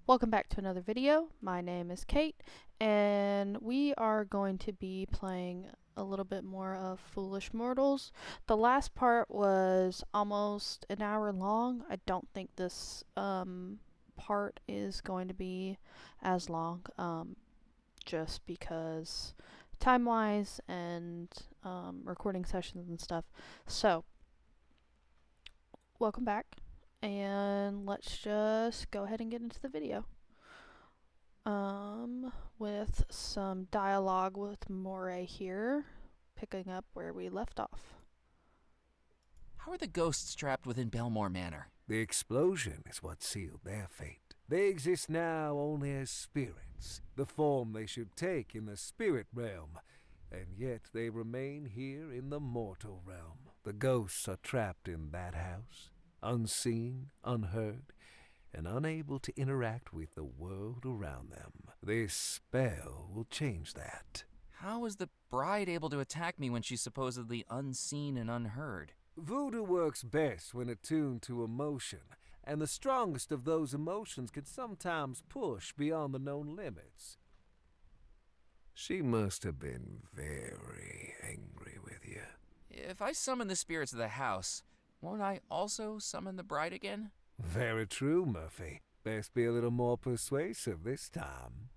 Welcome back to another video. My name is Kate, and we are going to be playing a little bit more of Foolish Mortals. The last part was almost an hour long. I don't think this part is going to be as long, just because time-wise and recording sessions and stuff. So, welcome back. And let's just go ahead and get into the video. With some dialogue with Moray here, picking up where we left off. How are the ghosts trapped within Belmore Manor? The explosion is what sealed their fate. They exist now only as spirits, the form they should take in the spirit realm, and yet they remain here in the mortal realm. The ghosts are trapped in that house, unseen, unheard, and unable to interact with the world around them. This spell will change that. How is the bride able to attack me when she's supposedly unseen and unheard? Voodoo works best when attuned to emotion, and the strongest of those emotions can sometimes push beyond the known limits. She must have been very angry with you. If I summon the spirits of the house, won't I also summon the bride again? Very true, Murphy. Best be a little more persuasive this time.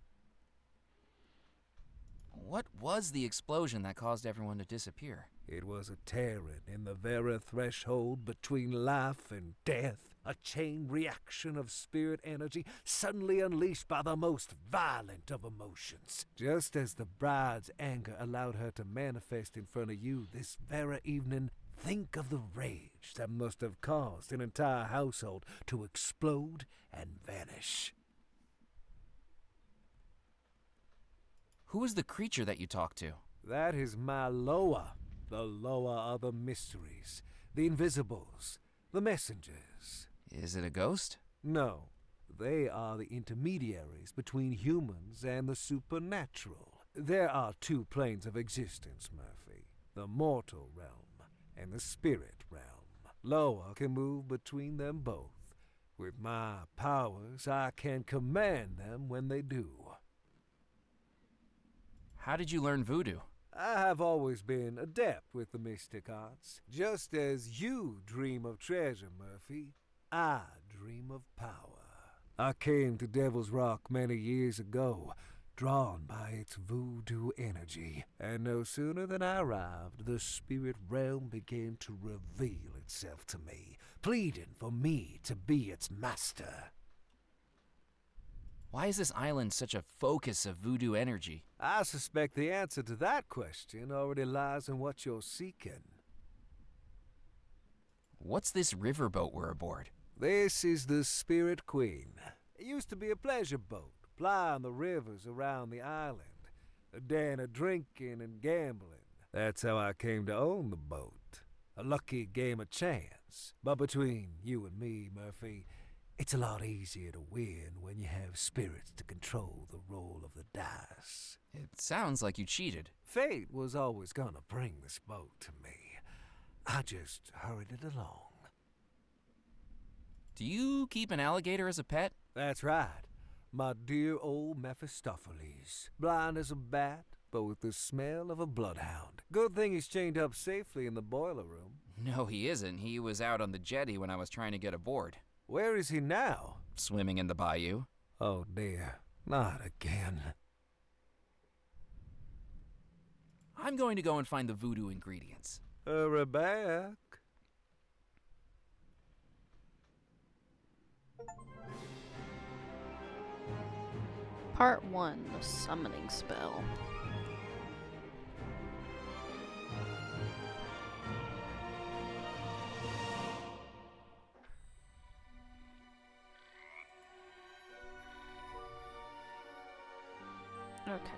What was the explosion that caused everyone to disappear? It was a tearing in the very threshold between life and death, a chain reaction of spirit energy suddenly unleashed by the most violent of emotions. Just as the bride's anger allowed her to manifest in front of you this very evening, think of the rage that must have caused an entire household to explode and vanish. Who is the creature that you talked to? That is my Loa, the Loa of the mysteries, the invisibles, the messengers. Is it a ghost? No, they are the intermediaries between humans and the supernatural. There are two planes of existence, Murphy, the mortal realm and the spirit realm. Loa can move between them both. With my powers, I can command them when they do. How did you learn voodoo? I have always been adept with the mystic arts. Just as you dream of treasure, Murphy, I dream of power. I came to Devil's Rock many years ago, drawn by its voodoo energy, and no sooner than I arrived, the spirit realm began to reveal itself to me, pleading for me to be its master. Why is this island such a focus of voodoo energy? I suspect the answer to that question already lies in what you're seeking. What's this riverboat we're aboard? This is the Spirit Queen. It used to be a pleasure boat, ply on the rivers around the island, a den of drinking and gambling. That's how I came to own the boat. A lucky game of chance. But between you and me, Murphy, it's a lot easier to win when you have spirits to control the roll of the dice. It sounds like you cheated. Fate was always gonna bring this boat to me. I just hurried it along. Do you keep an alligator as a pet? That's right. My dear old Mephistopheles. Blind as a bat, but with the smell of a bloodhound. Good thing he's chained up safely in the boiler room. No, he isn't. He was out on the jetty when I was trying to get aboard. Where is he now? Swimming in the bayou. Oh dear, not again. I'm going to go and find the voodoo ingredients. Hurry back. Part 1, the summoning spell. Okay,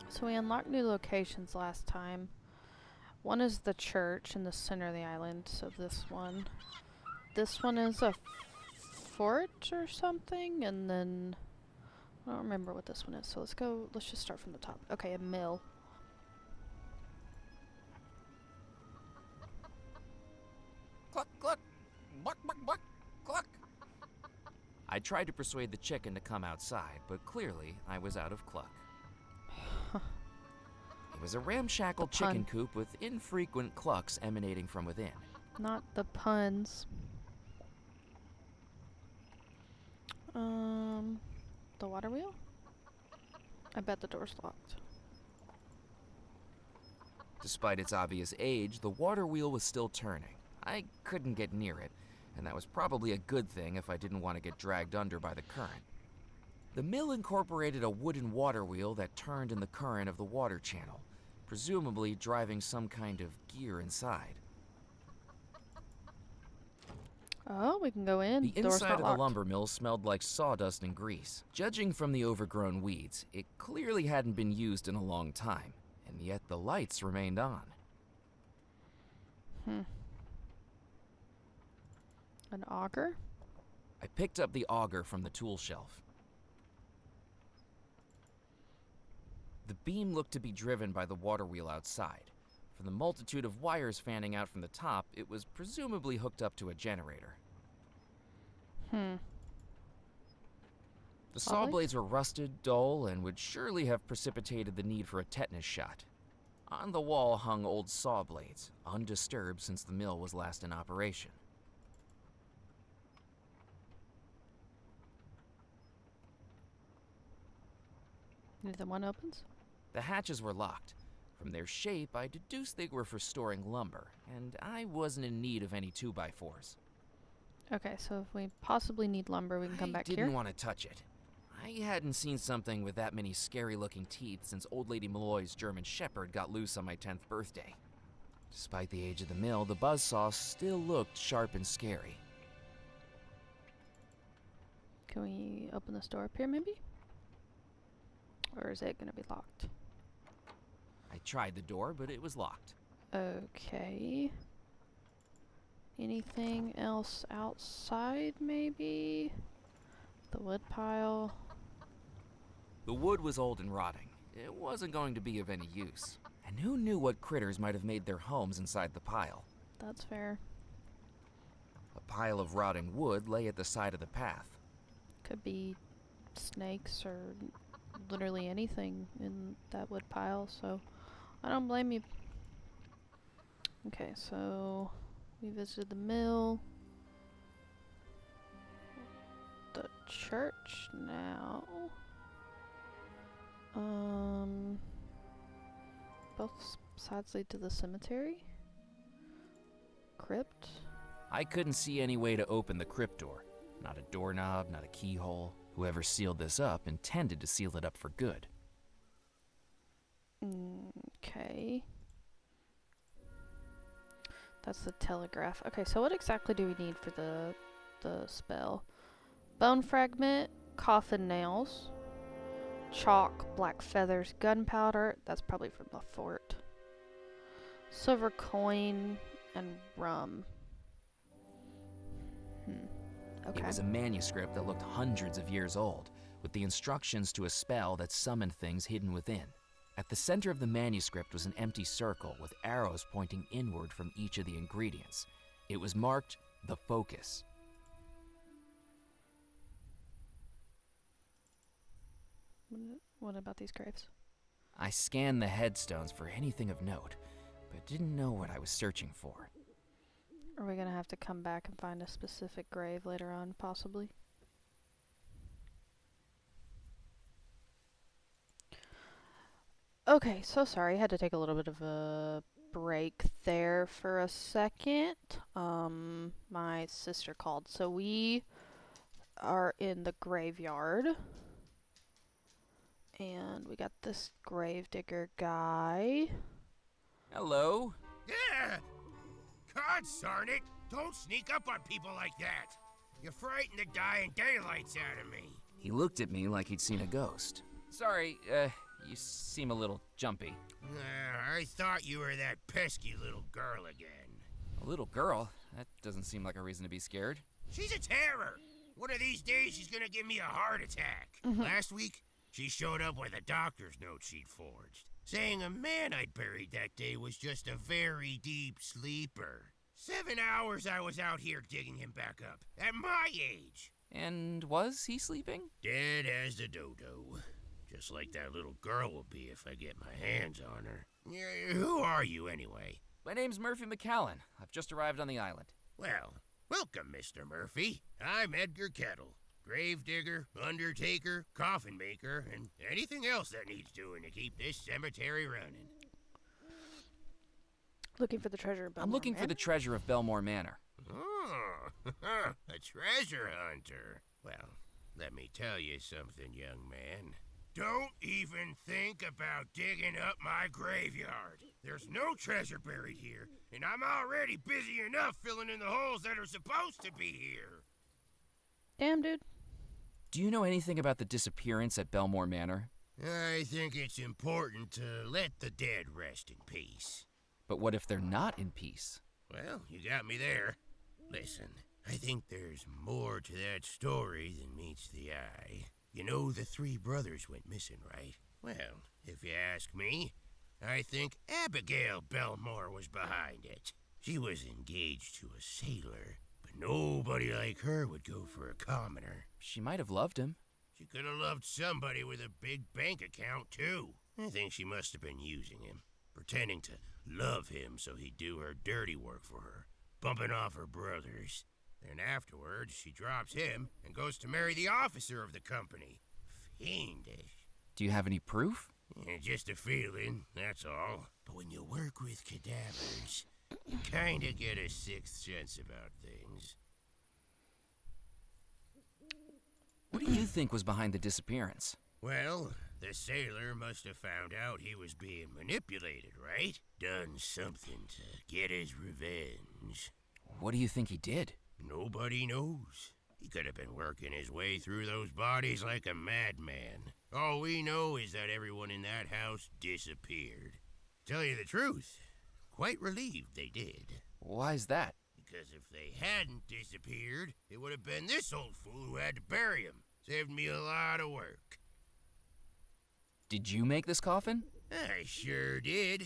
so we unlocked new locations last time. One is the church in the center of the island, so this one. This one is a fort or something, and then I don't remember what this one is, so let's just start from the top. Okay, a mill. Cluck, cluck. Buck, buck, buck. I tried to persuade the chicken to come outside, but clearly I was out of cluck. It was a ramshackle The pun. chicken coop with infrequent clucks emanating from within. Not the puns. The water wheel? I bet the door's locked. Despite its obvious age, the water wheel was still turning. I couldn't get near it, and that was probably a good thing if I didn't want to get dragged under by the current. The mill incorporated a wooden water wheel that turned in the current of the water channel, presumably driving some kind of gear inside. Oh, we can go in. The Door's inside not of the locked. lumber mill smelled like sawdust and grease. Judging from the overgrown weeds, it clearly hadn't been used in a long time, and yet the lights remained on. An auger? I picked up the auger from the tool shelf. The beam looked to be driven by the water wheel outside. From the multitude of wires fanning out from the top, it was presumably hooked up to a generator. The saw Lovely. blades were rusted, dull, and would surely have precipitated the need for a tetanus shot. On the wall hung old saw blades, undisturbed since the mill was last in operation. Neither one opens? The hatches were locked. From their shape, I deduced they were for storing lumber, and I wasn't in need of any 2x4s. Okay, so if we possibly need lumber, we can come back I didn't here. want to touch it. I hadn't seen something with that many scary-looking teeth since Old Lady Malloy's German Shepherd got loose on my 10th birthday. Despite the age of the mill, the buzzsaw still looked sharp and scary. Can we open this door up here, maybe? Or is it going to be locked? I tried the door, but it was locked. Okay. Anything else outside, maybe? The wood pile. The wood was old and rotting. It wasn't going to be of any use. And who knew what critters might have made their homes inside the pile? That's fair. A pile of rotting wood lay at the side of the path. Could be snakes or literally anything in that wood pile, so I don't blame you. Okay, so we visited the mill. The church now. Both sides lead to the cemetery. Crypt. I couldn't see any way to open the crypt door. Not a doorknob, not a keyhole. Whoever sealed this up intended to seal it up for good. Okay. That's the telegraph. Okay, so what exactly do we need for the spell? Bone fragment, coffin nails, chalk, black feathers, gunpowder. That's probably from the fort. Silver coin and rum. Okay. It was a manuscript that looked hundreds of years old, with the instructions to a spell that summoned things hidden within. At the center of the manuscript was an empty circle with arrows pointing inward from each of the ingredients. It was marked The Focus. What about these graves? I scanned the headstones for anything of note, but didn't know what I was searching for. Are we gonna have to come back and find a specific grave later on, possibly? Okay, so sorry. I had to take a little bit of a break there for a second. My sister called, so we are in the graveyard. And we got this gravedigger guy. Hello? Yeah! God darn it! Don't sneak up on people like that! You frighten the dying daylights out of me. He looked at me like he'd seen a ghost. Sorry, you seem a little jumpy. I thought you were that pesky little girl again. A little girl? That doesn't seem like a reason to be scared. She's a terror! One of these days she's gonna give me a heart attack. Last week, she showed up with a doctor's note she'd forged, saying a man I'd buried that day was just a very deep sleeper. 7 hours I was out here digging him back up, at my age. And was he sleeping? Dead as the dodo. Just like that little girl will be if I get my hands on her. Yeah, who are you, anyway? My name's Murphy McCallan. I've just arrived on the island. Well, welcome, Mr. Murphy. I'm Edgar Kettle. Gravedigger, undertaker, coffin maker, and anything else that needs doing to keep this cemetery running. Looking for the treasure of Belmore I'm looking for the Manor? treasure of Belmore Manor. Oh, a treasure hunter. Well, let me tell you something, young man. Don't even think about digging up my graveyard. There's no treasure buried here, and I'm already busy enough filling in the holes that are supposed to be here. Damn, dude. Do you know anything about the disappearance at Belmore Manor? I think it's important to let the dead rest in peace. But what if they're not in peace? Well, you got me there. Listen, I think there's more to that story than meets the eye. You know the three brothers went missing, right? Well, if you ask me, I think Abigail Belmore was behind it. She was engaged to a sailor, but nobody like her would go for a commoner. She might have loved him. She could have loved somebody with a big bank account, too. I think she must have been using him, pretending to love him so he'd do her dirty work for her, bumping off her brothers. Then afterwards, she drops him and goes to marry the officer of the company. Fiendish. Do you have any proof? Just a feeling, that's all. But when you work with cadavers, you kinda get a sixth sense about things. What do you think was behind the disappearance? Well, the sailor must have found out he was being manipulated, right? Done something to get his revenge. What do you think he did? Nobody knows. He could have been working his way through those bodies like a madman. All we know is that everyone in that house disappeared. Tell you the truth, quite relieved they did. Why's that? Because if they hadn't disappeared, it would have been this old fool who had to bury him. Saved me a lot of work. Did you make this coffin? I sure did.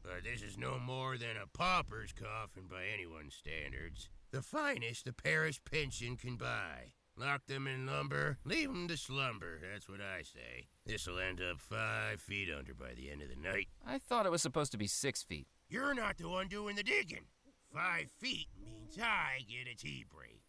But this is no more than a pauper's coffin by anyone's standards. The finest the parish pension can buy. Lock them in lumber, leave them to slumber, that's what I say. This'll end up 5 feet under by the end of the night. I thought it was supposed to be 6 feet. You're not the one doing the digging. 5 feet means I get a tea break.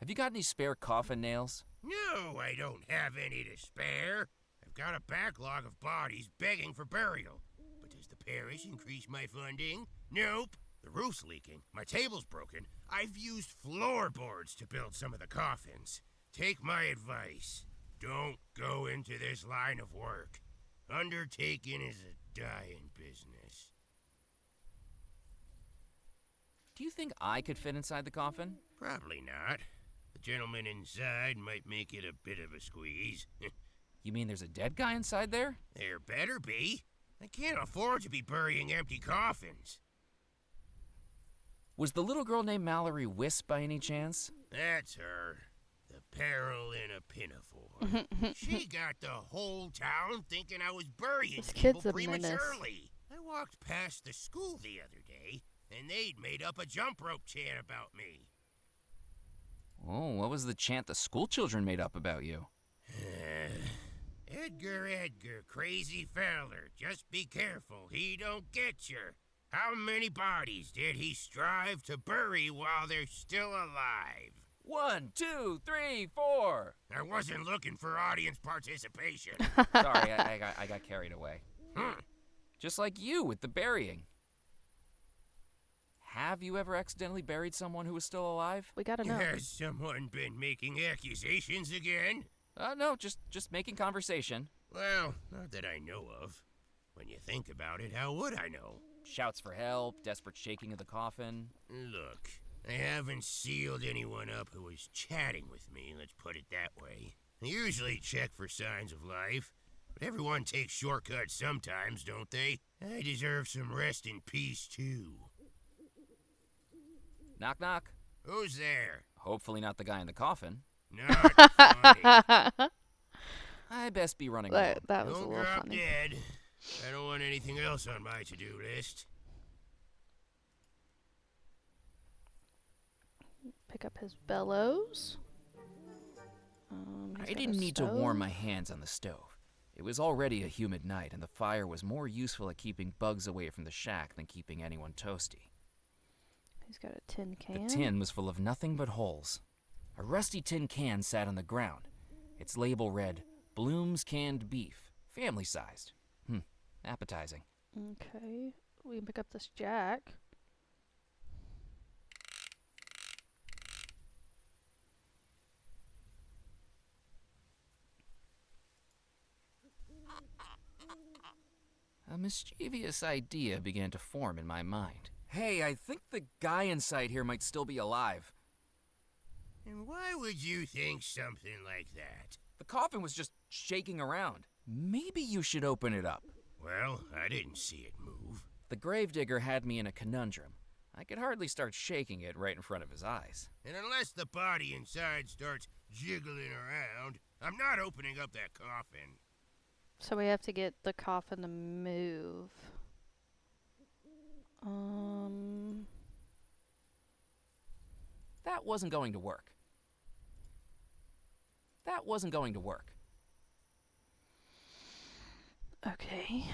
Have you got any spare coffin nails? No, I don't have any to spare. I've got a backlog of bodies begging for burial. But does the parish increase my funding? Nope. The roof's leaking. My table's broken. I've used floorboards to build some of the coffins. Take my advice. Don't go into this line of work. Undertaking is a dying business. Do you think I could fit inside the coffin? Probably not. The gentleman inside might make it a bit of a squeeze. You mean there's a dead guy inside there? There better be. I can't afford to be burying empty coffins. Was the little girl named Mallory Wisp by any chance? That's her. The peril in a pinafore. She got the whole town thinking I was burying This people kid's a menace. prematurely. I walked past the school the other day, and they'd made up a jump rope chant about me. Oh, what was the chant the school children made up about you? Edgar, Edgar, crazy feller, just be careful, he don't get you. How many bodies did he strive to bury while they're still alive? 1, 2, 3, 4. I wasn't looking for audience participation. Sorry, I got carried away. Just like you with the burying. Have you ever accidentally buried someone who was still alive? We gotta know. Has someone been making accusations again? No, just making conversation. Well, not that I know of. When you think about it, how would I know? Shouts for help, desperate shaking of the coffin. Look, I haven't sealed anyone up who was chatting with me, let's put it that way. I usually check for signs of life, but everyone takes shortcuts sometimes, don't they? I deserve some rest in peace, too. Knock, knock. Who's there? Hopefully not the guy in the coffin. Not funny. I best be running along. That was a Don't little drop funny. dead. I don't want anything else on my to-do list. pick up his bellows. He's I got a didn't need to warm stove. my hands on the stove. It was already a humid night, and the fire was more useful at keeping bugs away from the shack than keeping anyone toasty. He's got a tin can. The tin was full of nothing but holes. A rusty tin can sat on the ground. Its label read, Bloom's Canned Beef, family-sized. Appetizing. Okay, we can pick up this jack. A mischievous idea began to form in my mind. Hey, I think the guy inside here might still be alive. And why would you think something like that? The coffin was just shaking around. Maybe you should open it up. Well, I didn't see it move. The gravedigger had me in a conundrum. I could hardly start shaking it right in front of his eyes. And unless the body inside starts jiggling around, I'm not opening up that coffin. So we have to get the coffin to move. That wasn't going to work. That wasn't going to work. Okay.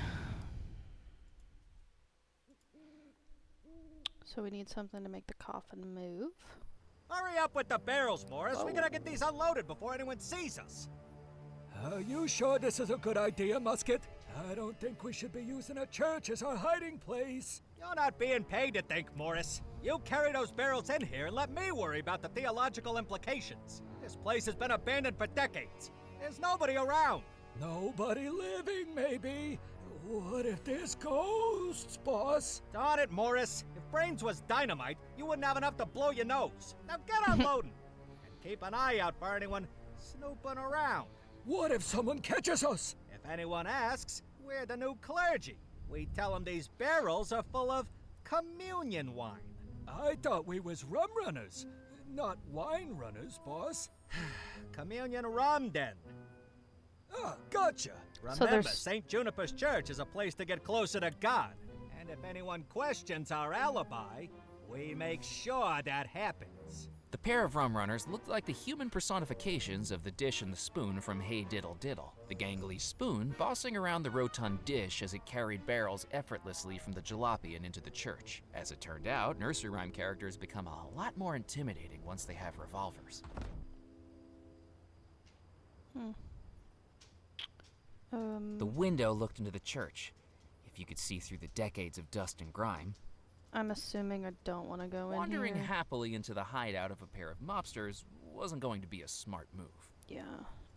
So we need something to make the coffin move. Hurry up with the barrels, Morris. We gotta get these unloaded before anyone sees us. Are you sure this is a good idea, Musket? I don't think we should be using a church as our hiding place. You're not being paid to think, Morris. You carry those barrels in here and let me worry about the theological implications. This place has been abandoned for decades. There's nobody around. Nobody living, maybe. What if there's ghosts, boss? Darn it, Morris. If brains was dynamite, you wouldn't have enough to blow your nose. Now get unloading. And keep an eye out for anyone snooping around. What if someone catches us? If anyone asks, we're the new clergy. We tell them these barrels are full of communion wine. I thought we was rum runners, not wine runners, boss. Communion rum den. Ah, gotcha. So Remember, there's- St. Juniper's Church is a place to get closer to God. And if anyone questions our alibi, we make sure that happens. The pair of rum runners looked like the human personifications of the dish and the spoon from Hey Diddle Diddle. The gangly spoon bossing around the rotund dish as it carried barrels effortlessly from the jalopy and into the church. As it turned out, nursery rhyme characters become a lot more intimidating once they have revolvers. The window looked into the church. If you could see through the decades of dust and grime, I'm assuming I don't want to go in wandering here. happily into the hideout of a pair of mobsters wasn't going to be a smart move. Yeah.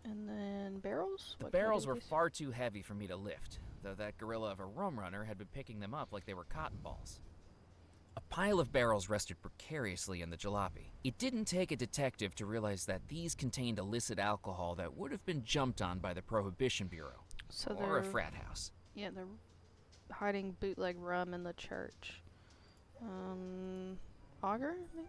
And then barrels? The What can I do barrels with were these? far too heavy for me to lift, though that gorilla of a rum runner had been picking them up like they were cotton balls. A pile of barrels rested precariously in the jalopy. It didn't take a detective to realize that these contained illicit alcohol that would have been jumped on by the Prohibition Bureau So or a they're- frat house. Yeah, they're hiding bootleg rum in the church. Auger? Maybe?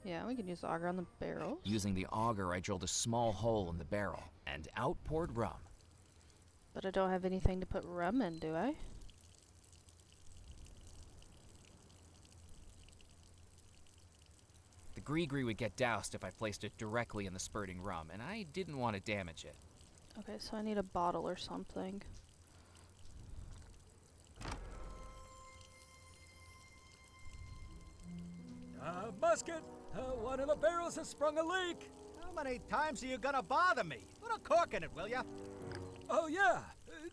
Yeah, we can use auger on the barrels. Using the auger, I drilled a small hole in the barrel, and out poured rum. But I don't have anything to put rum in, do I? The gree-gree would get doused if I placed it directly in the spurting rum, and I didn't want to damage it. Okay, so I need a bottle or something. Musket, one of the barrels has sprung a leak. How many times are you gonna bother me? Put a cork in it, will ya? Oh yeah,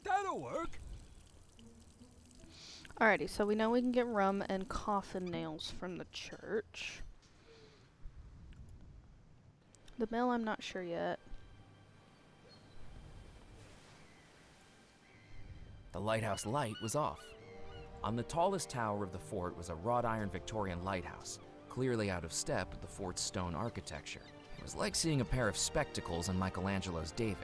that'll work. Alrighty, so we know we can get rum and coffin nails from the church. The mill, I'm not sure yet. The lighthouse light was off. On the tallest tower of the fort was a wrought iron Victorian lighthouse, clearly out of step with the fort's stone architecture. It was like seeing a pair of spectacles in Michelangelo's David.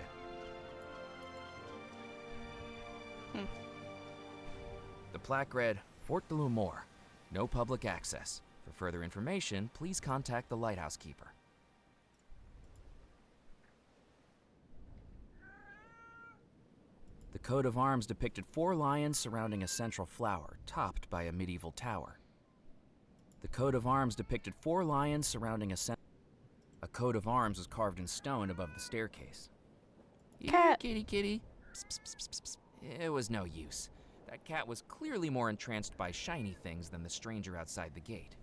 The plaque read, Fort de l'Humour, no public access. For further information, please contact the lighthouse keeper. The coat of arms depicted 4 lions surrounding a central flower, topped by a medieval tower. The coat of arms depicted 4 lions surrounding a coat of arms was carved in stone above the staircase. Cat. Here, kitty, kitty. Psst, psst, psst, psst, psst. It was no use. That cat was clearly more entranced by shiny things than the stranger outside the gate.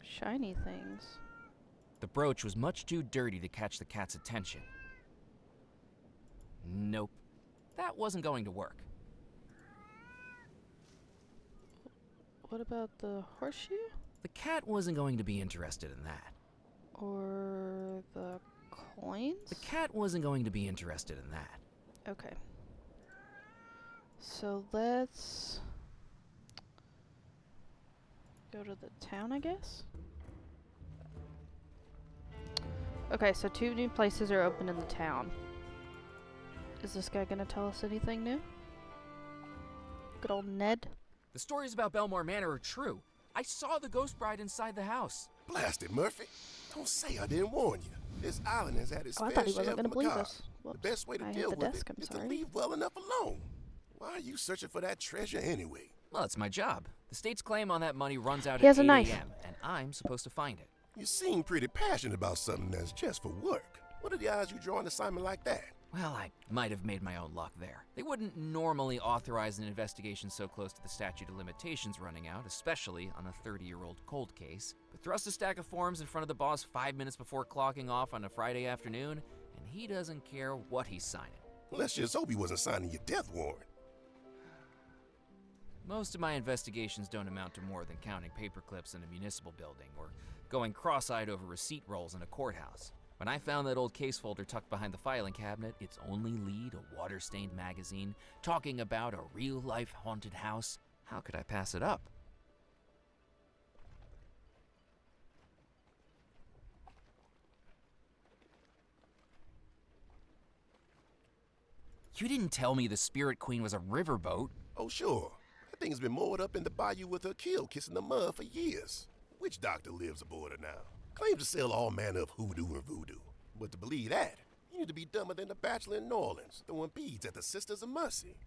Shiny things. The brooch was much too dirty to catch the cat's attention. Nope. That wasn't going to work. What about the horseshoe? The cat wasn't going to be interested in that. Or the coins? The cat wasn't going to be interested in that. Okay. So let's go to the town, I guess? Okay, so 2 new places are open in the town. Is this guy gonna tell us anything new? Good old Ned. The stories about Belmore Manor are true. I saw the ghost bride inside the house. Blast it, Murphy. Don't say I didn't warn you. This island has had its Oh, I fair thought he share wasn't of gonna believe macabre. us. The Whoops. best way to I hit deal the with desk, it I'm is to sorry. leave well enough alone. Why are you searching for that treasure anyway? Well, it's my job. The state's claim on that money runs out He has at a 8 knife. a.m., and I'm supposed to find it. You seem pretty passionate about something that's just for work. What are the odds you draw an assignment like that? Well, I might have made my own luck there. They wouldn't normally authorize an investigation so close to the statute of limitations running out, especially on a 30-year-old cold case. But thrust a stack of forms in front of the boss 5 minutes before clocking off on a Friday afternoon, and he doesn't care what he's signing. Let's just hope he wasn't signing your death warrant. Most of my investigations don't amount to more than counting paper clips in a municipal building or going cross-eyed over receipt rolls in a courthouse. When I found that old case folder tucked behind the filing cabinet, its only lead, a water-stained magazine, talking about a real-life haunted house, how could I pass it up? You didn't tell me the Spirit Queen was a riverboat. Oh, sure. That thing's been moored up in the bayou with her keel kissing the mud for years. Witch doctor lives aboard her now. Claims to sell all manner of hoodoo and voodoo. But to believe that, you need to be dumber than the bachelor in New Orleans, throwing beads at the Sisters of Mercy.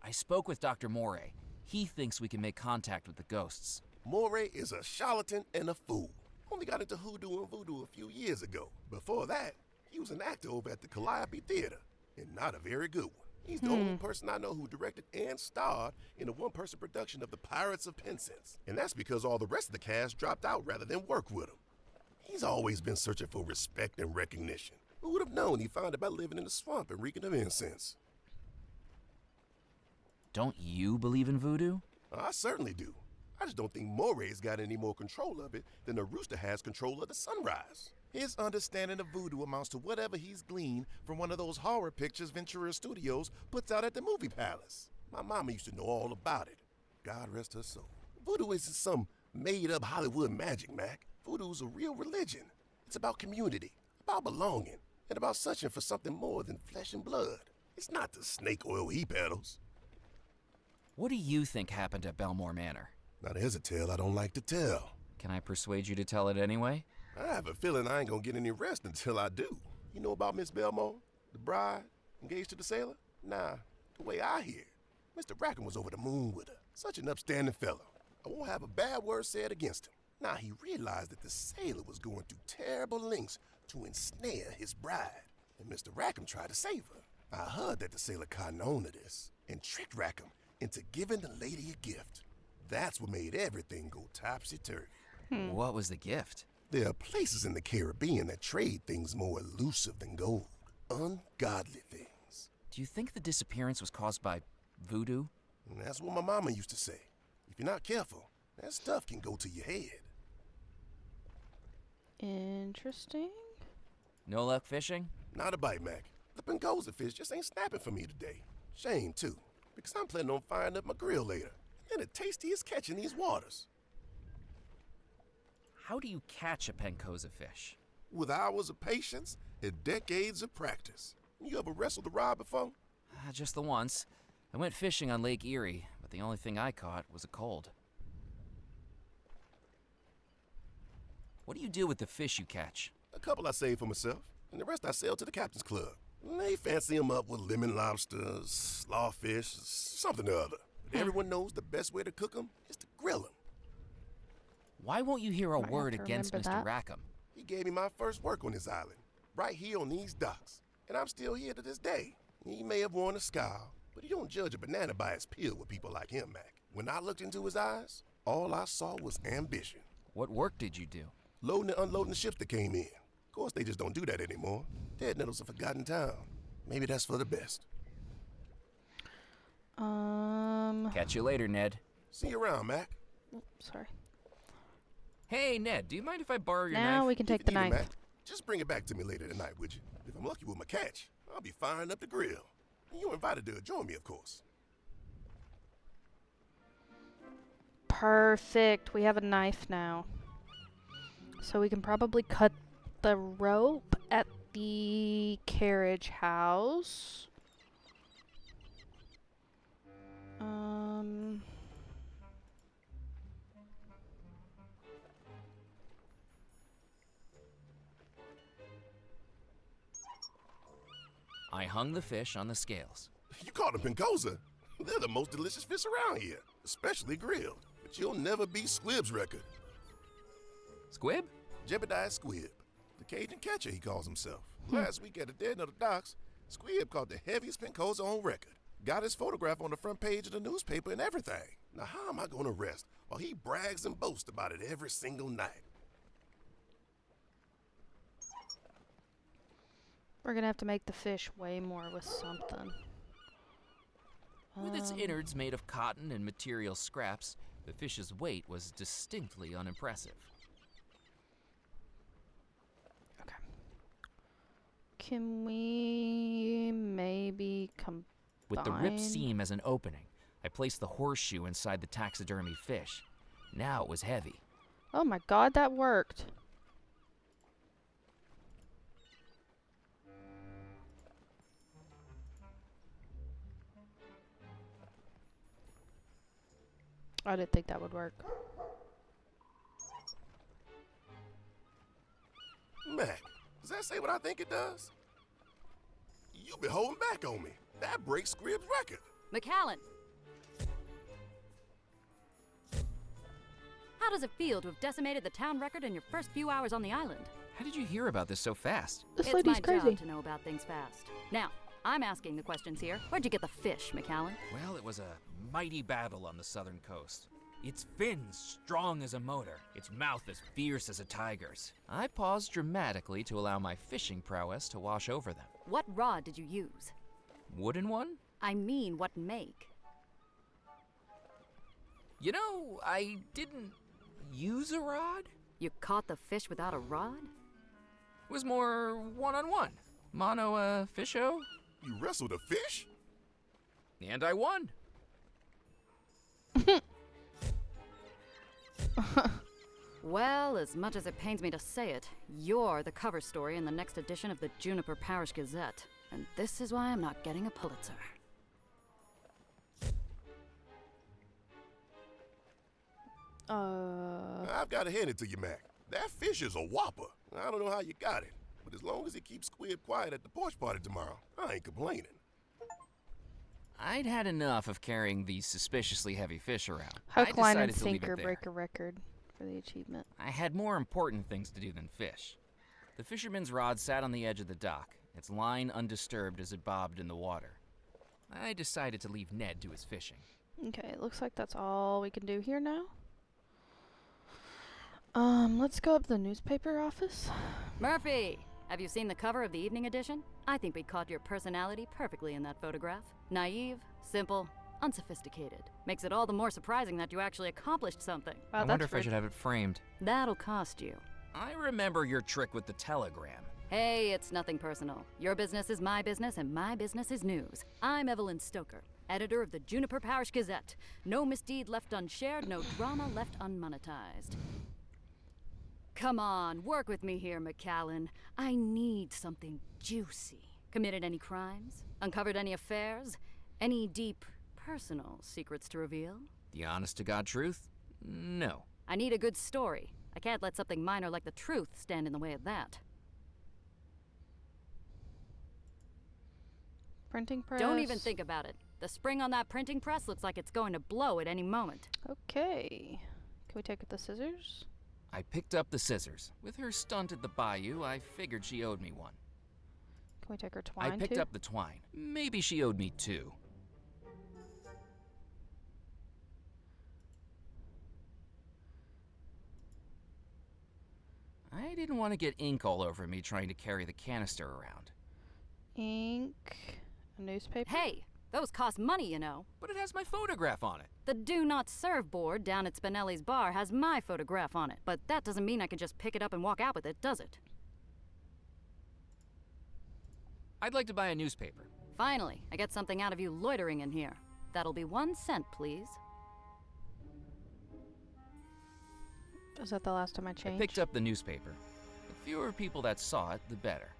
I spoke with Dr. Moray. He thinks we can make contact with the ghosts. Moray is a charlatan and a fool. Only got into hoodoo and voodoo a few years ago. Before that, he was an actor over at the Calliope Theater, and not a very good one. He's the only person I know who directed and starred in a one-person production of The Pirates of Penzance. And that's because all the rest of the cast dropped out rather than work with him. He's always been searching for respect and recognition. Who would have known he found it by living in the swamp and reeking of incense? Don't you believe in voodoo? I certainly do. I just don't think Moray's got any more control of it than the rooster has control of the sunrise. His understanding of voodoo amounts to whatever he's gleaned from one of those horror pictures Ventura Studios puts out at the movie palace. My mama used to know all about it. God rest her soul. Voodoo isn't some made-up Hollywood magic, Mac. Voodoo's a real religion. It's about community, about belonging, and about searching for something more than flesh and blood. It's not the snake oil he peddles. What do you think happened at Belmore Manor? Now there's a tale I don't like to tell. Can I persuade you to tell it anyway? I have a feeling I ain't gonna get any rest until I do. You know about Miss Belmore, the bride, engaged to the sailor? Nah, the way I hear, Mr. Rackham was over the moon with her. Such an upstanding fellow. I won't have a bad word said against him. Now he realized that the sailor was going through terrible lengths to ensnare his bride, and Mr. Rackham tried to save her. I heard that the sailor caught on to this and tricked Rackham into giving the lady a gift. That's what made everything go topsy-turvy. What was the gift? There are places in the Caribbean that trade things more elusive than gold. Ungodly things. Do you think the disappearance was caused by voodoo? And that's what my mama used to say. If you're not careful, that stuff can go to your head. Interesting. No luck fishing? Not a bite, Mac. The Pengoza fish just ain't snapping for me today. Shame, too, because I'm planning on firing up my grill later. And the tastiest catch in these waters. How do you catch a Pencoza fish? With hours of patience and decades of practice. You ever wrestled a rod before? Just the once. I went fishing on Lake Erie, but the only thing I caught was a cold. What do you do with the fish you catch? A couple I save for myself, and the rest I sell to the Captain's Club. They fancy them up with lemon lobsters, slawfish, something or other. everyone knows the best way to cook them is to grill them. Why won't you hear a Might have word to against remember Mr. that. Rackham? He gave me my first work on this island, right here on these docks. And I'm still here to this day. He may have worn a scowl, but you don't judge a banana by its peel with people like him, Mac. When I looked into his eyes, all I saw was ambition. What work did you do? Loading and unloading the ships that came in. Of course, they just don't do that anymore. Dead Nettle's a forgotten town. Maybe that's for the best. Catch you later, Ned. See you around, Mac. Sorry. Hey, Ned, do you mind if I borrow your Now knife? we can take If the you need it, knife. Mac, just bring it back to me later tonight, would you? If I'm lucky with my catch, I'll be firing up the grill. And you're invited to join me, of course. Perfect. We have a knife now. So we can probably cut the rope at the carriage house. I hung the fish on the scales. You caught a pincosa. They're the most delicious fish around here, especially grilled. But you'll never beat Squib's record. Squib? Jebediah Squibb, the Cajun catcher, he calls himself. Last week at the Dead Nettle Docks, Squibb caught the heaviest pincosa on record. Got his photograph on the front page of the newspaper and everything. Now how am I going to rest while he brags and boasts about it every single night? We're gonna have to make the fish weigh more with something. With its innards made of cotton and material scraps, the fish's weight was distinctly unimpressive. Okay. Can we maybe combine? With the ripped seam as an opening, I placed the horseshoe inside the taxidermy fish. Now it was heavy. Oh my god, that worked. I didn't think that would work. Mac, does that say what I think it does? You've been holding back on me. That breaks Squibb's record. McAllen! How does it feel to have decimated the town record in your first few hours on the island? How did you hear about this so fast? This It's lady's my crazy. job to know about things fast. Now, I'm asking the questions here. Where'd you get the fish, McAllen? Well, it was a mighty battle on the southern coast. Its fins strong as a motor, its mouth as fierce as a tiger's. I paused dramatically to allow my fishing prowess to wash over them. What rod did you use? Wooden one? I mean, what make? You know, I didn't use a rod. You caught the fish without a rod? It was more one-on-one. Mono, fisho. You wrestled a fish? And I won. Well, as much as it pains me to say it, you're the cover story in the next edition of the Juniper Parish Gazette. And this is why I'm not getting a Pulitzer. I've got to hand it to you, Mac. That fish is a whopper. I don't know how you got it, but as long as it keeps Squibb quiet at the porch party tomorrow, I ain't complaining. I'd had enough of carrying these suspiciously heavy fish around. Hook, line, and decided to leave sinker it there. break a record for the achievement. I had more important things to do than fish. The fisherman's rod sat on the edge of the dock, its line undisturbed as it bobbed in the water. I decided to leave Ned to his fishing. Okay, it looks like that's all we can do here now. Let's go up to the newspaper office. Murphy! Have you seen the cover of the evening edition? I think we caught your personality perfectly in that photograph. Naive, simple, unsophisticated. Makes it all the more surprising that you actually accomplished something. Wow, I wonder that's if I rude. should have it framed. That'll cost you. I remember your trick with the telegram. Hey, it's nothing personal. Your business is my business, and my business is news. I'm Evelyn Stoker, editor of the Juniper Parish Gazette. No misdeed left unshared, no drama left unmonetized. Come on, work with me here, McAllen. I need something juicy. Committed any crimes? Uncovered any affairs? Any deep, personal secrets to reveal? The honest-to-God truth? No. I need a good story. I can't let something minor like the truth stand in the way of that. Printing press. Don't even think about it. The spring on that printing press looks like it's going to blow at any moment. Okay. Can we take the scissors? I picked up the scissors. With her stunt at the bayou, I figured she owed me one. Can we take her twine I picked too? up the twine. Maybe she owed me two. I didn't want to get ink all over me trying to carry the canister around. Ink. A newspaper? Hey, those cost money, you know. But it has my photograph on it. The Do Not Serve board down at Spinelli's bar has my photograph on it, but that doesn't mean I can just pick it up and walk out with it, does it? I'd like to buy a newspaper. Finally, I get something out of you loitering in here. That'll be 1 cent, please. Was that the last time I I changed? picked up the newspaper. The fewer people that saw it, the better.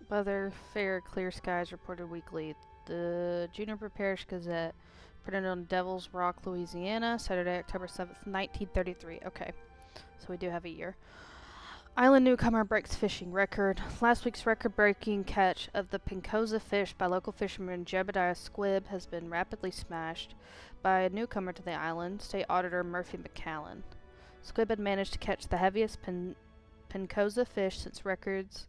Weather, fair, clear skies reported weekly. The Juniper Parish Gazette, printed on Devil's Rock, Louisiana, Saturday, October 7th, 1933. Okay, so we do have a year. Island newcomer breaks fishing record. Last week's record-breaking catch of the Pincosa fish by local fisherman Jebediah Squibb has been rapidly smashed by a newcomer to the island, State Auditor Murphy McCallan. Squibb had managed to catch the heaviest Pincosa fish since records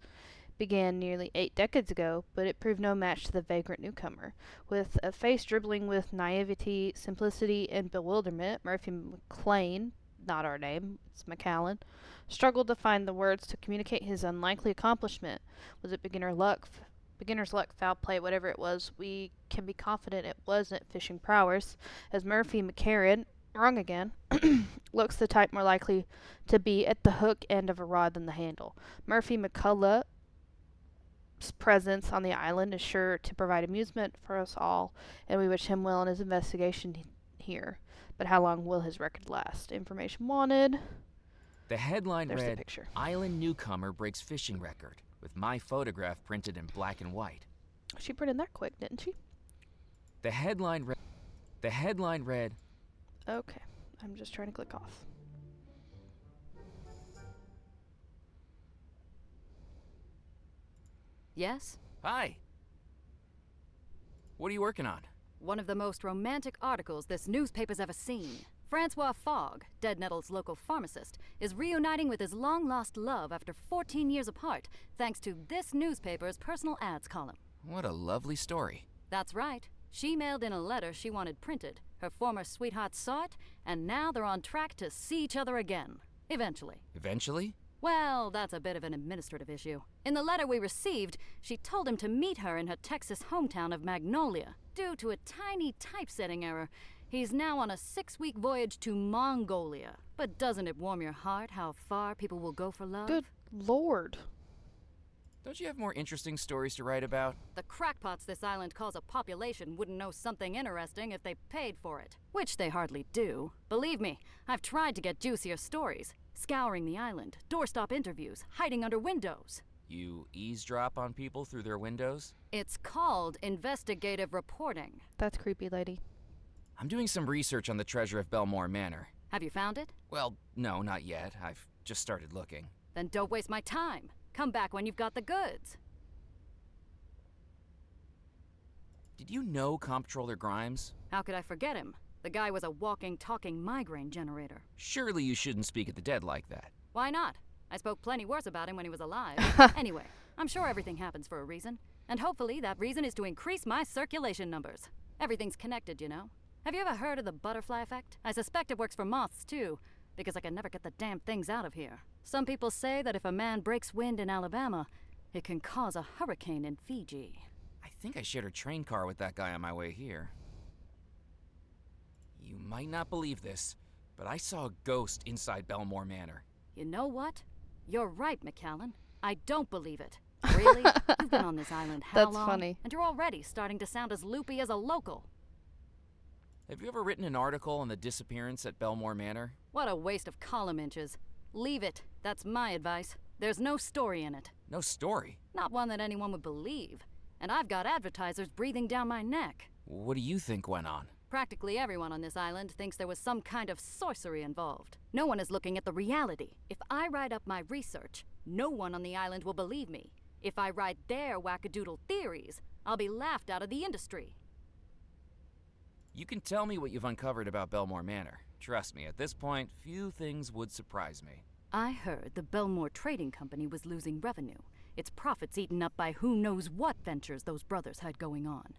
began nearly 8 decades ago, but it proved no match to the vagrant newcomer. With a face dribbling with naivety, simplicity, and bewilderment, Murphy McLean, not our name, it's McCallan, struggled to find the words to communicate his unlikely accomplishment. Was it beginner's luck, foul play, whatever it was? We can be confident it wasn't fishing prowess, as Murphy McCarran, wrong again, looks the type more likely to be at the hook end of a rod than the handle. Murphy McCullough's presence on the island is sure to provide amusement for us all, and we wish him well in his investigation here. But how long will his record last? Information wanted. The headline There's the read, picture. Island newcomer breaks fishing record, with my photograph printed in black and white. She printed that quick, didn't she? The headline read, Okay, I'm just trying to click off. Yes? Hi. What are you working on? One of the most romantic articles this newspaper's ever seen. Francois Fogg, Dead Nettle's local pharmacist, is reuniting with his long-lost love after 14 years apart, thanks to this newspaper's personal ads column. What a lovely story. That's right. She mailed in a letter she wanted printed. Her former sweetheart saw it, and now they're on track to see each other again. Eventually. Eventually? Well, that's a bit of an administrative issue. In the letter we received, she told him to meet her in her Texas hometown of Magnolia. Due to a tiny typesetting error, he's now on a 6-week voyage to Mongolia. But doesn't it warm your heart how far people will go for love? Good lord. Don't you have more interesting stories to write about? The crackpots this island calls a population wouldn't know something interesting if they paid for it. Which they hardly do. Believe me, I've tried to get juicier stories. Scouring the island, doorstop interviews, hiding under windows. You eavesdrop on people through their windows? It's called investigative reporting. That's creepy, lady. I'm doing some research on the treasure of Belmore Manor. Have you found it? Well, no, not yet. I've just started looking. Then don't waste my time. Come back when you've got the goods. Did you know Comptroller Grimes? How could I forget him? The guy was a walking, talking migraine generator. Surely you shouldn't speak of the dead like that. Why not? I spoke plenty worse about him when he was alive. Anyway, I'm sure everything happens for a reason. And hopefully that reason is to increase my circulation numbers. Everything's connected, you know. Have you ever heard of the butterfly effect? I suspect it works for moths, too, because I can never get the damn things out of here. Some people say that if a man breaks wind in Alabama, it can cause a hurricane in Fiji. I think I shared a train car with that guy on my way here. You might not believe this, but I saw a ghost inside Belmore Manor. You know what? You're right, McCallan. I don't believe it. Really? You've been on this island how That's long? funny. And you're already starting to sound as loopy as a local. Have you ever written an article on the disappearance at Belmore Manor? What a waste of column inches. Leave it. That's my advice. There's no story in it. No story. Not one that anyone would believe. And I've got advertisers breathing down my neck. What do you think went on? Practically everyone on this island thinks there was some kind of sorcery involved. No one is looking at the reality. If I write up my research, no one on the island will believe me. If I ride their wackadoodle theories, I'll be laughed out of the industry. You can tell me what you've uncovered about Belmore Manor. Trust me, at this point, few things would surprise me. I heard the Belmore Trading Company was losing revenue, its profits eaten up by who knows what ventures those brothers had going on.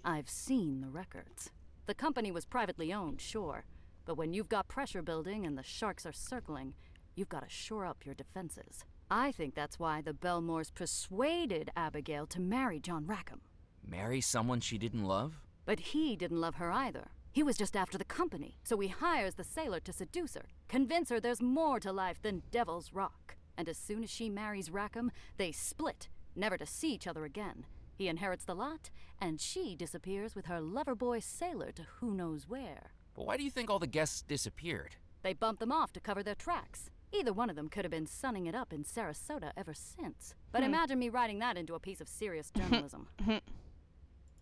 I've seen the records. The company was privately owned, sure, but when you've got pressure building and the sharks are circling, you've got to shore up your defenses. I think that's why the Belmores persuaded Abigail to marry John Rackham. Marry someone she didn't love? But he didn't love her either. He was just after the company, so he hires the sailor to seduce her, convince her there's more to life than Devil's Rock. And as soon as she marries Rackham, they split, never to see each other again. He inherits the lot, and she disappears with her lover boy sailor to who knows where. But why do you think all the guests disappeared? They bumped them off to cover their tracks. Either one of them could have been sunning it up in Sarasota ever since. But imagine me writing that into a piece of serious journalism.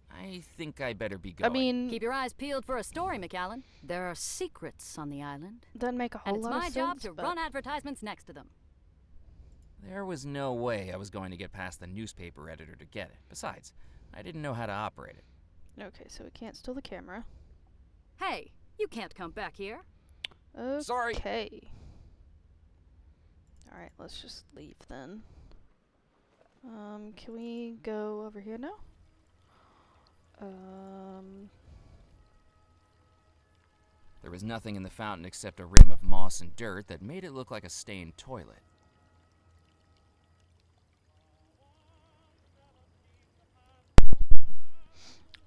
I think I better be going. Keep your eyes peeled for a story, McAllen. There are secrets on the island. Doesn't make a whole And it's lot my of job sense, to but- run advertisements next to them. There was no way I was going to get past the newspaper editor to get it. Besides, I didn't know how to operate it. Okay, so we can't steal the camera. Hey, you can't come back here. Okay. Sorry. Alright, let's just leave then. Can we go over here now? There was nothing in the fountain except a rim of moss and dirt that made it look like a stained toilet.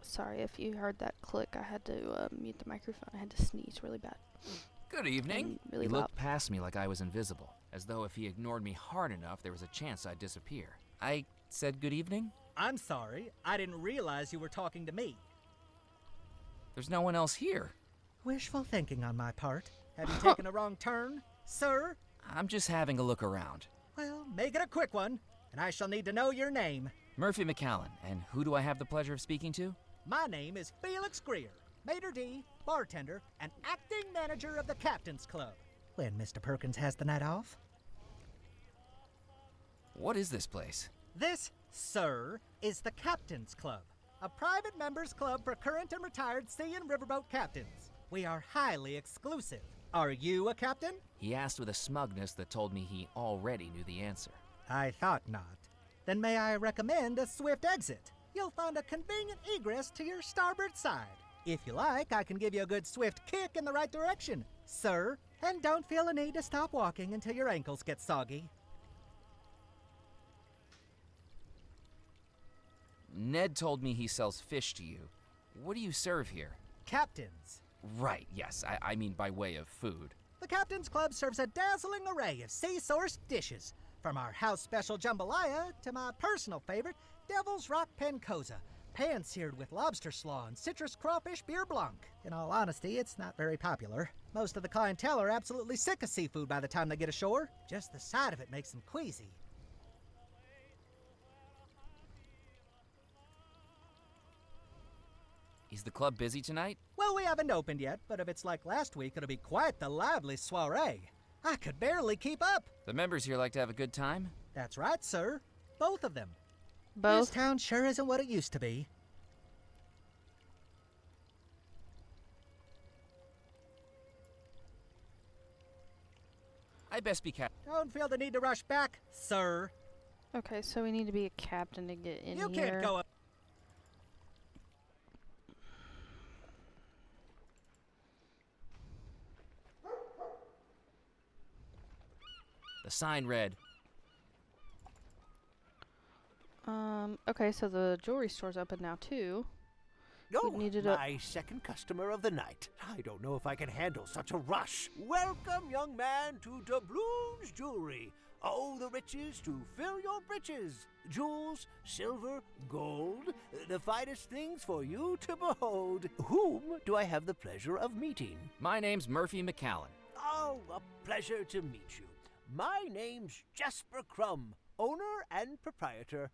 Sorry if you heard that click. I had to mute the microphone. I had to sneeze really bad. Good evening. And really He loud. looked past me like I was invisible, as though if he ignored me hard enough, there was a chance I'd disappear. I said good evening? I'm sorry, I didn't realize you were talking to me. There's no one else here. Wishful thinking on my part. Have you taken a wrong turn, sir? I'm just having a look around. Well, make it a quick one, and I shall need to know your name. Murphy McAllen, and who do I have the pleasure of speaking to? My name is Felix Greer, maitre d', bartender, and acting manager of the Captain's Club. When Mr. Perkins has the night off. What is this place? This, sir, is the Captain's Club, a private members club for current and retired sea and riverboat captains. We are highly exclusive. Are you a captain? He asked with a smugness that told me he already knew the answer. I thought not. Then may I recommend a swift exit? You'll find a convenient egress to your starboard side. If you like, I can give you a good swift kick in the right direction, sir. And don't feel a need to stop walking until your ankles get soggy. Ned told me he sells fish to you. What do you serve here? Captains. Right, yes, I mean by way of food. The Captain's Club serves a dazzling array of sea-sourced dishes, from our house special jambalaya to my personal favorite, Devil's Rock Pancoza, pan-seared with lobster slaw and citrus crawfish beer blanc. In all honesty, it's not very popular. Most of the clientele are absolutely sick of seafood by the time they get ashore. Just the sight of it makes them queasy. Is the club busy tonight? Well, we haven't opened yet, but if it's like last week, it'll be quite the lively soiree. I could barely keep up. The members here like to have a good time? That's right, sir. Both of them. This Both? town sure isn't what it used to be. I best be Don't feel the need to rush back, sir. Okay, so we need to be a captain to get in You here. can't go up. The sign read, Okay, so the jewelry store's open now too. Oh, needed a- my second customer of the night. I don't know if I can handle such a rush. Welcome, young man, to Doubloon's Jewelry. Oh, the riches to fill your breeches. Jewels, silver, gold, the finest things for you to behold. Whom do I have the pleasure of meeting? My name's Murphy McAllen. Oh, a pleasure to meet you. My name's Jasper Crumb, owner and proprietor.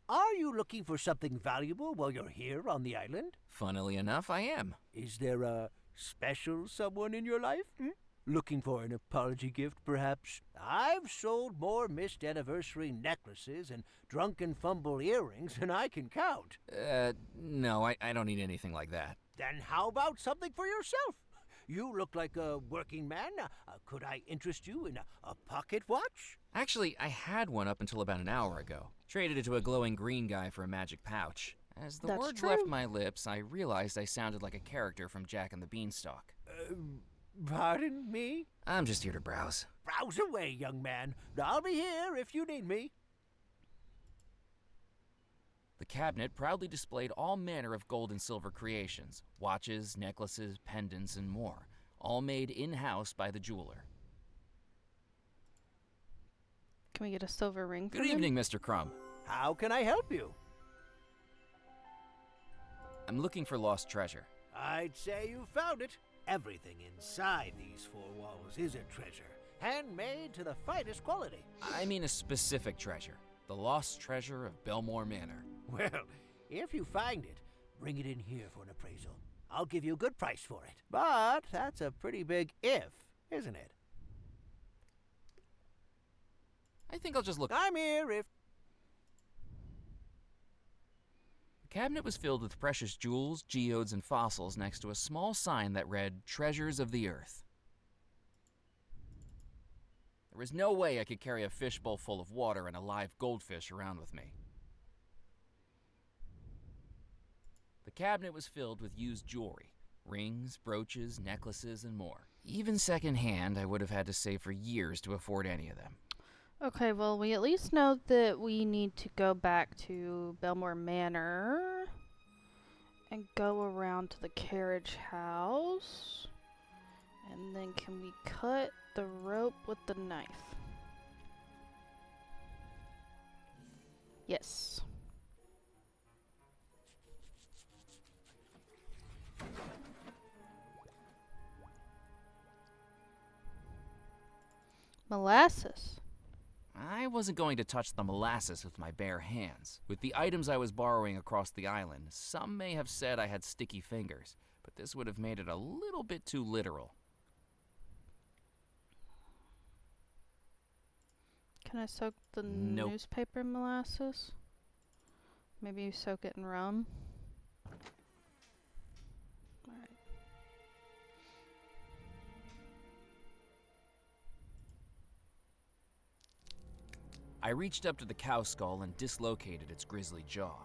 Are you looking for something valuable while you're here on the island? Funnily enough, I am. Is there a special someone in your life? Looking for an apology gift, perhaps? I've sold more missed anniversary necklaces and drunken fumble earrings than I can count. No, I don't need anything like that. Then how about something for yourself? You look like a working man. Could I interest you in a pocket watch? Actually, I had one up until about an hour ago. Traded it to a glowing green guy for a magic pouch. As the That's words true. left my lips, I realized I sounded like a character from Jack and the Beanstalk. Pardon me? I'm just here to browse. Browse away, young man. I'll be here if you need me. The cabinet proudly displayed all manner of gold and silver creations, watches, necklaces, pendants, and more, all made in-house by the jeweler. Can we get a silver ring from Good him? evening, Mr. Crumb. How can I help you? I'm looking for lost treasure. I'd say you found it. Everything inside these four walls is a treasure, handmade to the finest quality. I mean a specific treasure. The lost treasure of Belmore Manor. Well, if you find it, bring it in here for an appraisal. I'll give you a good price for it. But that's a pretty big if, isn't it? I think I'll just look. I'm here if... The cabinet was filled with precious jewels, geodes, and fossils next to a small sign that read, Treasures of the Earth. There was no way I could carry a fishbowl full of water and a live goldfish around with me. The cabinet was filled with used jewelry, rings, brooches, necklaces, and more. Even secondhand, I would have had to save for years to afford any of them. Okay, well, we at least know that we need to go back to Belmore Manor and go around to the carriage house. And then can we cut the rope with the knife? Yes. Molasses. I wasn't going to touch the molasses with my bare hands. With the items I was borrowing across the island, some may have said I had sticky fingers, but this would have made it a little bit too literal. Can I soak the Nope. newspaper in molasses? Maybe you soak it in rum? Alright. I reached up to the cow skull and dislocated its grisly jaw.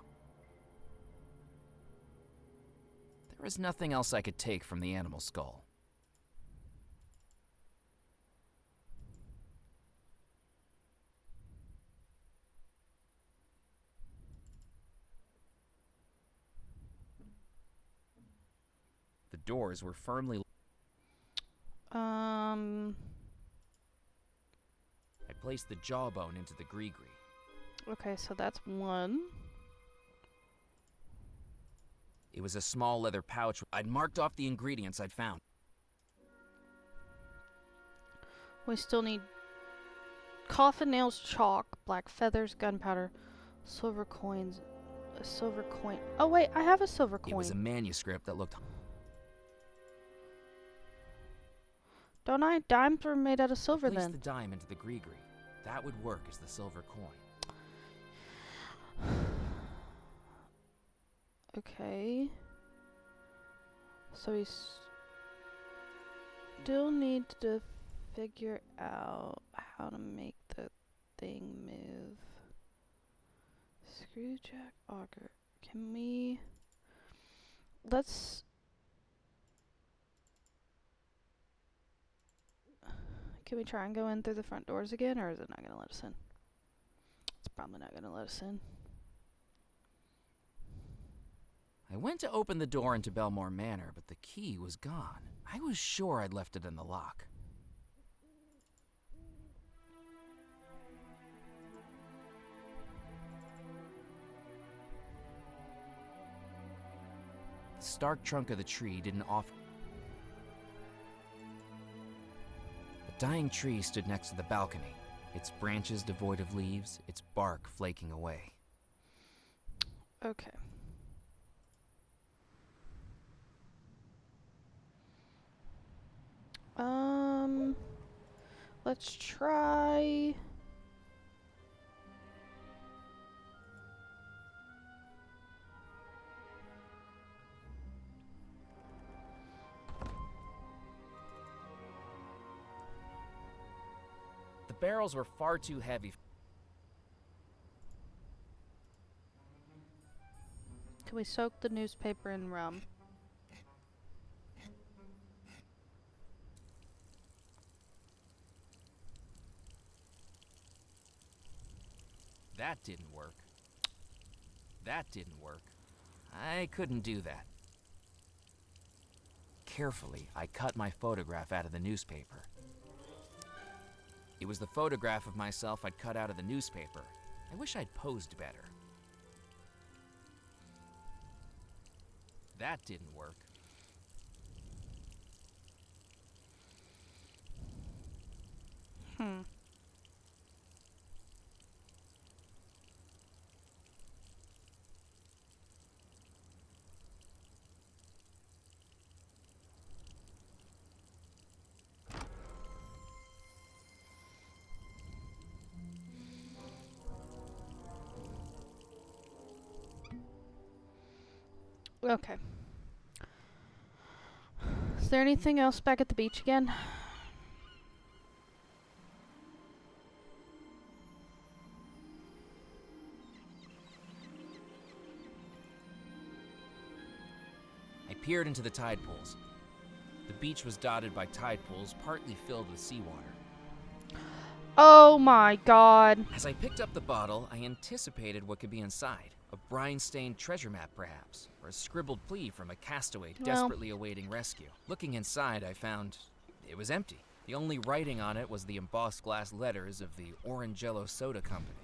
There was nothing else I could take from the animal skull. The doors were firmly... I placed the jawbone into the gree-gree. Okay, so that's one. It was a small leather pouch. I'd marked off the ingredients I'd found. We still need coffin nails, chalk, black feathers, gunpowder, silver coins, a silver coin. Oh wait, I have a silver coin. It was a manuscript that looked... Don't I? Dimes were made out of silver Place then. the dime into the gree-gree. That would work as the silver coin. Okay. So we still need to figure out how to make the thing move. Screwjack auger. Can we... Let's... Can we try and go in through the front doors again, or is it not going to let us in? It's probably not going to let us in. I went to open the door into Belmore Manor, but the key was gone. I was sure I'd left it in the lock. The stark trunk of the tree didn't offer... A dying tree stood next to the balcony, its branches devoid of leaves, its bark flaking away. Okay. Let's try... The barrels were far too heavy. Can we soak the newspaper in rum? That didn't work. That didn't work. I couldn't do that. Carefully, I cut my photograph out of the newspaper. It was the photograph of myself I'd cut out of the newspaper. I wish I'd posed better. That didn't work. Okay. Is there anything else back at the beach again? I peered into the tide pools. The beach was dotted by tide pools, partly filled with seawater. Oh my god. As I picked up the bottle, I anticipated what could be inside. A brine-stained treasure map, perhaps, or a scribbled plea from a castaway desperately awaiting rescue. Looking inside, I found it was empty. The only writing on it was the embossed glass letters of the Orangello Soda Company.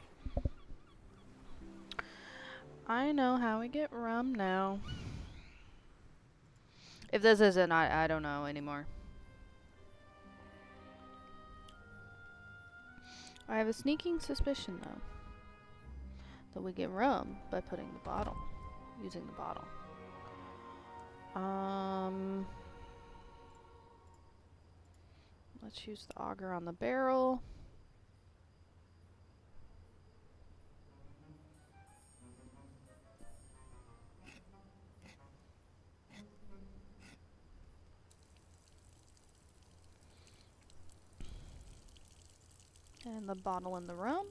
I know how we get rum now. If this isn't, I don't know anymore. I have a sneaking suspicion, though, that we get rum by putting the bottle, using the bottle. Let's use the auger on the barrel. And the bottle in the rum.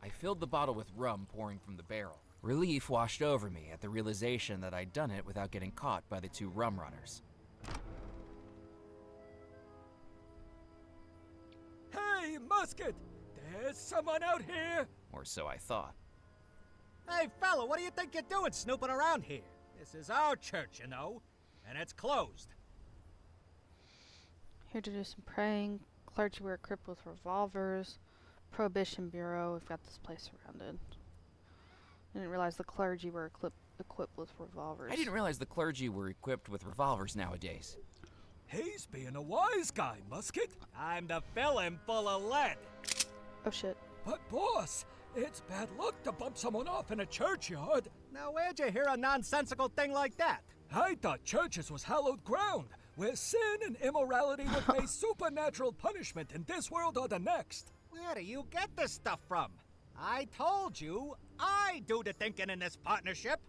I filled the bottle with rum pouring from the barrel. Relief washed over me at the realization that I'd done it without getting caught by the two rum runners. Hey, Musket! There's someone out here! Or so I thought. Hey, fella, what do you think you're doing snooping around here? This is our church, you know, and it's closed. Here to do some praying. Clergy were equipped with revolvers. Prohibition Bureau. We've got this place surrounded. I didn't realize the clergy were equipped with revolvers. I didn't realize the clergy were equipped with revolvers nowadays. He's being a wise guy, Musket. Time to fill him full of lead. Oh shit. But boss, it's bad luck to bump someone off in a churchyard. Now, where'd you hear a nonsensical thing like that? I thought churches was hallowed ground, where sin and immorality would face supernatural punishment in this world or the next. Where do you get this stuff from? I told you, I do the thinking in this partnership.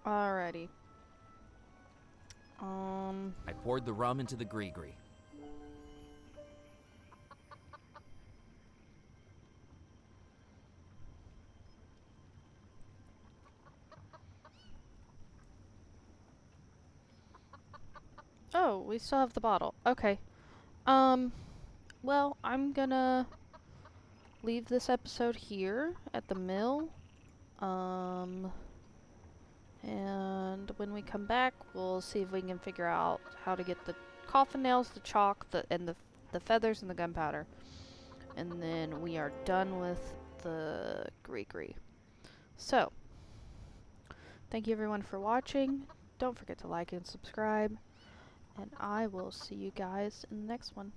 Alrighty. I poured the rum into the gree-gree. Oh, we still have the bottle. Okay. Well, I'm gonna leave this episode here at the mill. And when we come back, we'll see if we can figure out how to get the coffin nails, the chalk, and the feathers and the gunpowder. And then we are done with the gree-gree. So, thank you everyone for watching. Don't forget to like and subscribe. And I will see you guys in the next one.